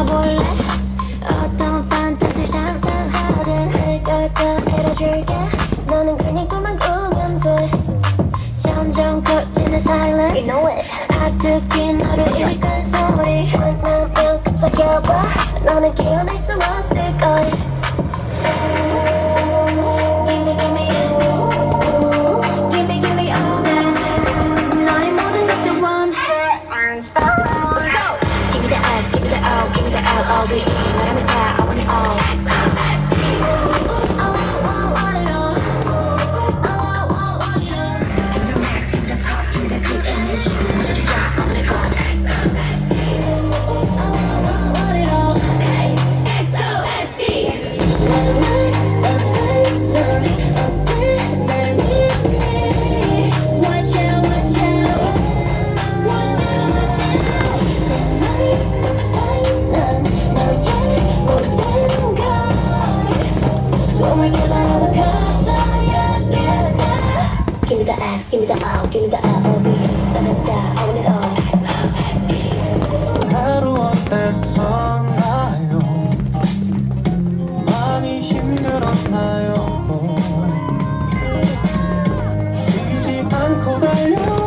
와볼래? 어떤 판타지 상상하든 내가 다 밀어줄게. 너는 그냥 꿈만 꾸면 돼. 점점 커지는 silence, you know it. 아득히 너를 이끌 소리 만나면 깜짝여봐. 너는 깨어날 수 없을 거야. Gimme, gimme you. Gimme, gimme all that. 너의 모든 것을 원해. Let's go. Give me the X, give me the O, give me the L, O, V, E. 말하면 다 I want it all. I want it all. I want it all. Give me the max, give me the top, give me the good energy. 모조리 다 I want it all. I want it all. Hey, XOXD. Give me the X, give me the O, give me the L, O, V, I want it all. 하루 어땠었나요? 많이 힘들었나요? 쉬지 않고 달려